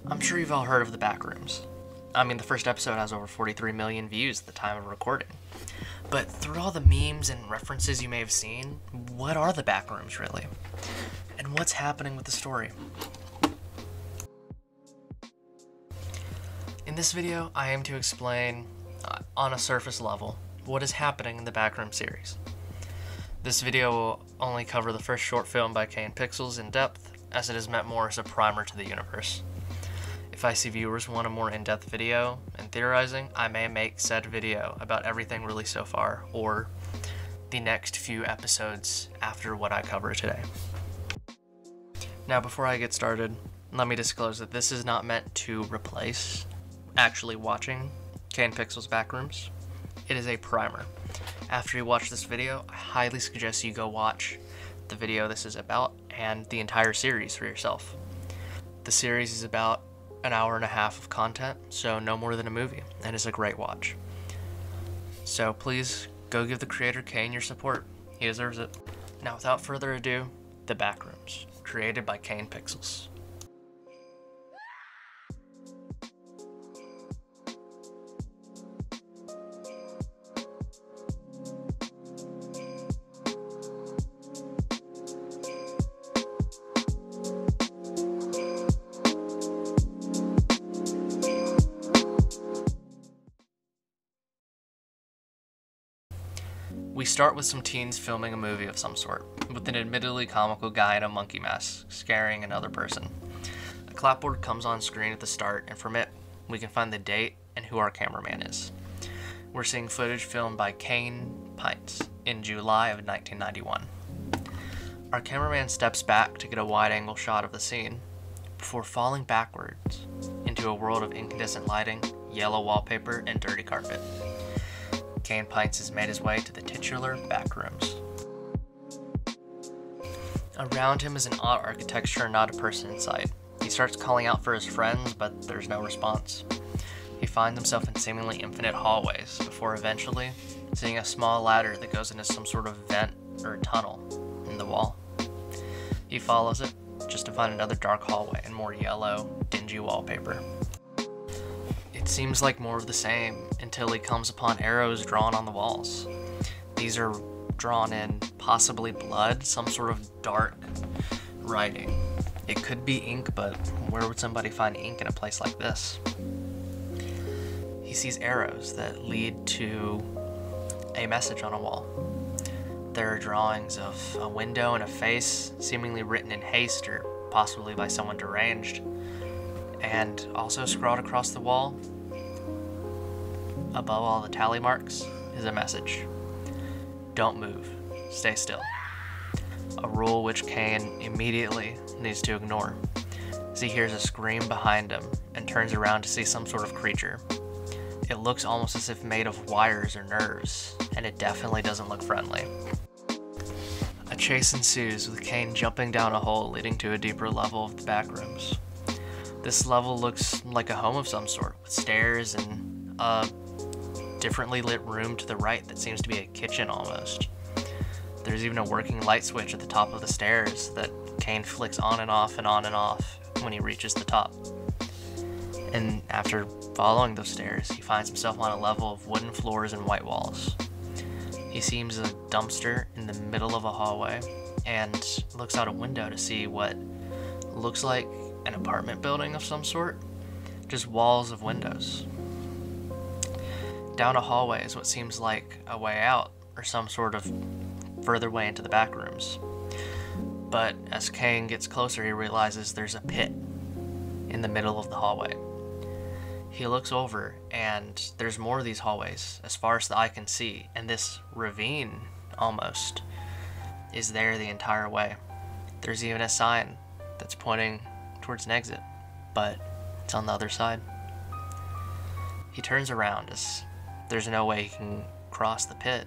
I'm sure you've all heard of the Backrooms. I mean, the first episode has over 43 million views at the time of recording. But through all the memes and references you may have seen, what are the Backrooms really? And what's happening with the story? In this video, I aim to explain, on a surface level, what is happening in the Backroom series. This video will only cover the first short film by Kane in depth, as it is meant more as a primer to the universe. If I see viewers want a more in-depth video and theorizing, I may make said video about everything released so far, or the next few episodes after what I cover today. Now, before I get started, let me disclose that this is not meant to replace actually watching Kane Backrooms. It is a primer. After you watch this video, I highly suggest you go watch the video this is about and the entire series for yourself. The series is about an hour and a half of content, so no more than a movie, and it's a great watch. So please go give the creator Kane your support. He deserves it. Now, without further ado, the Backrooms, created by Kane. We start with some teens filming a movie of some sort, with an admittedly comical guy in a monkey mask scaring another person. A clapboard comes on screen at the start, and from it, we can find the date and who our cameraman is. We're seeing footage filmed by Kane in July of 1991. Our cameraman steps back to get a wide-angle shot of the scene, before falling backwards into a world of incandescent lighting, yellow wallpaper, and dirty carpet. Kane has made his way to the titular Backrooms. Around him is an odd architecture and not a person in sight. He starts calling out for his friends, but there's no response. He finds himself in seemingly infinite hallways, before eventually seeing a small ladder that goes into some sort of vent or tunnel in the wall. He follows it, just to find another dark hallway and more yellow, dingy wallpaper. It seems like more of the same until he comes upon arrows drawn on the walls. These are drawn in possibly blood, some sort of dark writing. It could be ink, but where would somebody find ink in a place like this? He sees arrows that lead to a message on a wall. There are drawings of a window and a face, seemingly written in haste or possibly by someone deranged. And also scrawled across the wall, above all the tally marks, is a message. Don't move. Stay still. A rule which Kane immediately needs to ignore, as he hears a scream behind him and turns around to see some sort of creature. It looks almost as if made of wires or nerves, and it definitely doesn't look friendly. A chase ensues, with Kane jumping down a hole leading to a deeper level of the Backrooms. This level looks like a home of some sort, with stairs and a differently lit room to the right that seems to be a kitchen almost. There's even a working light switch at the top of the stairs that Kane flicks on and off and on and off when he reaches the top. And after following those stairs, he finds himself on a level of wooden floors and white walls. He sees a dumpster in the middle of a hallway and looks out a window to see what looks like an apartment building of some sort, just walls of windows. Down a hallway is what seems like a way out, or some sort of further way into the Backrooms. But as Kane gets closer, he realizes there's a pit in the middle of the hallway. He looks over, and there's more of these hallways as far as the eye can see, and this ravine, almost, is there the entire way. There's even a sign that's pointing towards an exit, but it's on the other side. He turns around as there's no way he can cross the pit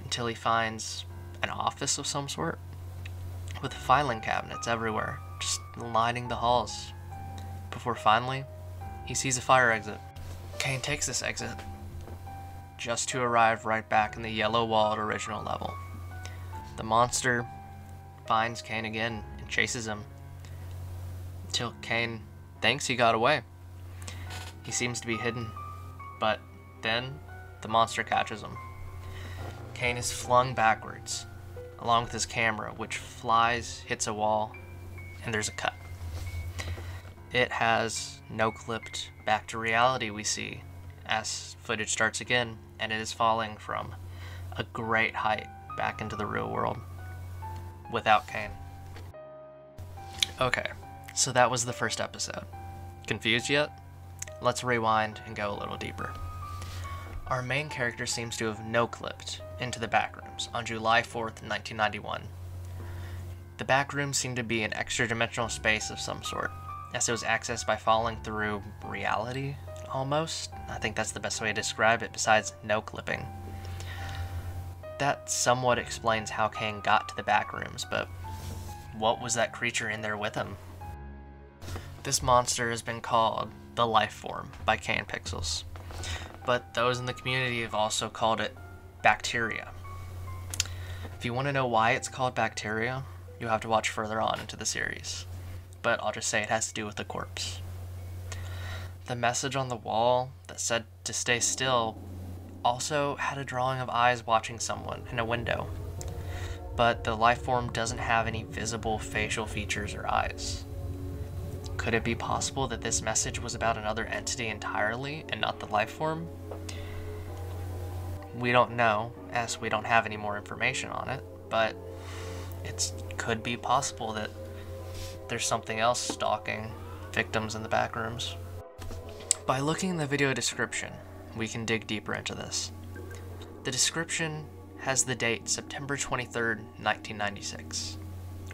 until he finds an office of some sort with filing cabinets everywhere, just lining the halls, before finally he sees a fire exit. Kane takes this exit, just to arrive right back in the yellow-walled original level. The monster finds Kane again and chases him, until Kane thinks he got away. He seems to be hidden, but then the monster catches him. Kane is flung backwards, along with his camera, which flies, hits a wall, and there's a cut. It has no-clipped back to reality we see as footage starts again, and it is falling from a great height back into the real world without Kane. Okay, so that was the first episode. Confused yet? Let's rewind and go a little deeper. Our main character seems to have no-clipped into the Backrooms on July 4th, 1991. The Backrooms seem to be an extra-dimensional space of some sort, as it was accessed by falling through reality, almost. I think that's the best way to describe it, besides no-clipping. That somewhat explains how Kane got to the Backrooms, but what was that creature in there with him? This monster has been called the Life Form by Kane Pixels, but those in the community have also called it Bacteria. If you want to know why it's called Bacteria, you'll have to watch further on into the series, but I'll just say it has to do with the corpse. The message on the wall that said to stay still also had a drawing of eyes watching someone in a window, but the life form doesn't have any visible facial features or eyes. Could it be possible that this message was about another entity entirely and not the life form? We don't know, as we don't have any more information on it, but it could be possible that there's something else stalking victims in the Backrooms. By looking in the video description, we can dig deeper into this. The description has the date September 23rd, 1996.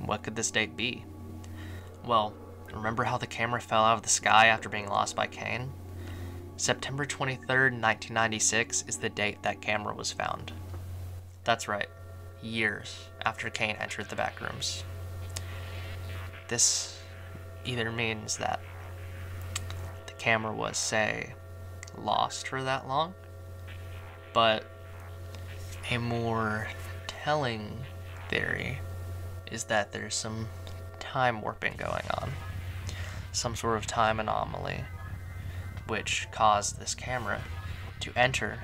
What could this date be? Well, remember how the camera fell out of the sky after being lost by Kane? September 23rd, 1996 is the date that camera was found. That's right, years after Kane entered the Backrooms. This either means that the camera was, say, lost for that long, but a more telling theory is that there's some time warping going on, some sort of time anomaly, which caused this camera to enter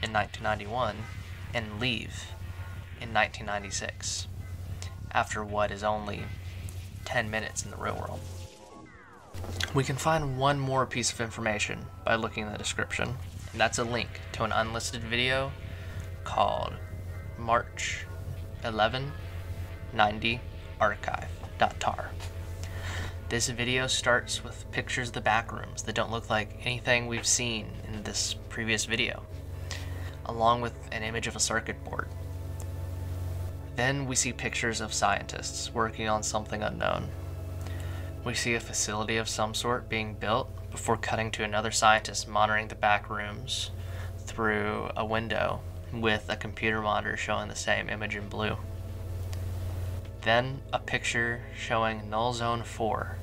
in 1991 and leave in 1996 after what is only 10 minutes in the real world. We can find one more piece of information by looking in the description, and that's a link to an unlisted video called March 1190 archive.tar. This video starts with pictures of the Backrooms that don't look like anything we've seen in this previous video, along with an image of a circuit board. Then we see pictures of scientists working on something unknown. We see a facility of some sort being built before cutting to another scientist monitoring the Backrooms through a window with a computer monitor showing the same image in blue. Then a picture showing Null Zone 4,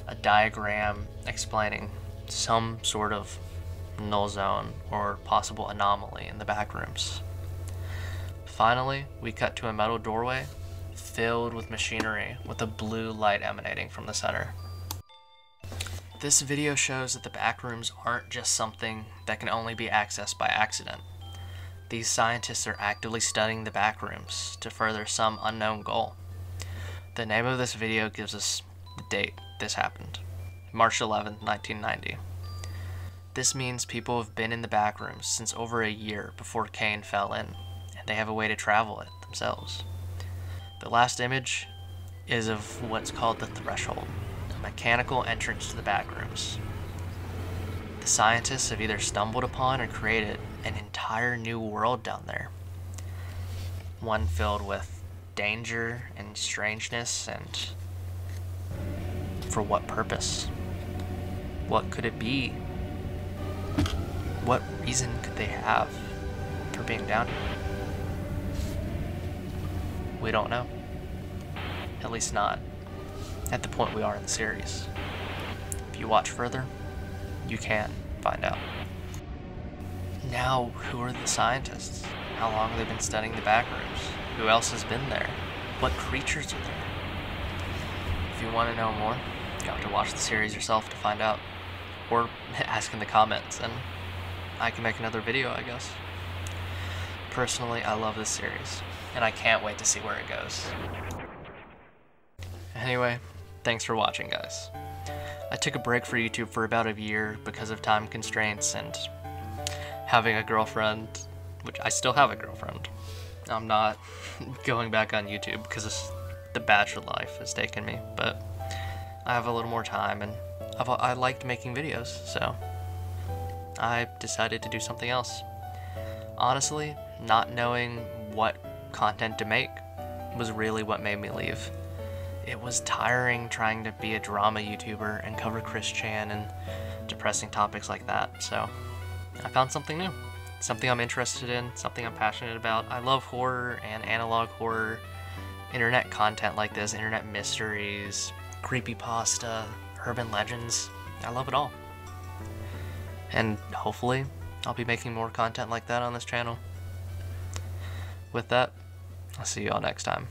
a diagram explaining some sort of null zone or possible anomaly in the Backrooms. Finally, we cut to a metal doorway filled with machinery with a blue light emanating from the center. This video shows that the Backrooms aren't just something that can only be accessed by accident. These scientists are actively studying the Backrooms to further some unknown goal. The name of this video gives us the date this happened, March 11th, 1990. This means people have been in the Backrooms since over a year before Kane fell in, and they have a way to travel it themselves. The last image is of what's called the Threshold, a mechanical entrance to the Backrooms. The scientists have either stumbled upon or created an entire new world down there. One filled with danger and strangeness, and for what purpose? What could it be? What reason could they have for being down here? We don't know. At least not at the point we are in the series. If you watch further, you can find out. Now, who are the scientists? How long have they been studying the Backrooms? Who else has been there? What creatures are there? If you want to know more, You have to watch the series yourself to find out. Or ask in the comments, and I can make another video, I guess. Personally, I love this series, and I can't wait to see where it goes. Anyway, thanks for watching, guys. I took a break for YouTube for about a year because of time constraints and having a girlfriend, which I still have a girlfriend. I'm not going back on YouTube because the bachelor life has taken me, but I have a little more time, and I liked making videos, so I decided to do something else. Honestly, not knowing what content to make was really what made me leave. It was tiring trying to be a drama YouTuber and cover Chris Chan and depressing topics like that, so I found something new. Something I'm interested in, something I'm passionate about. I love horror and analog horror, internet content like this, internet mysteries, creepypasta, urban legends. I love it all. And hopefully, I'll be making more content like that on this channel. With that, I'll see you all next time.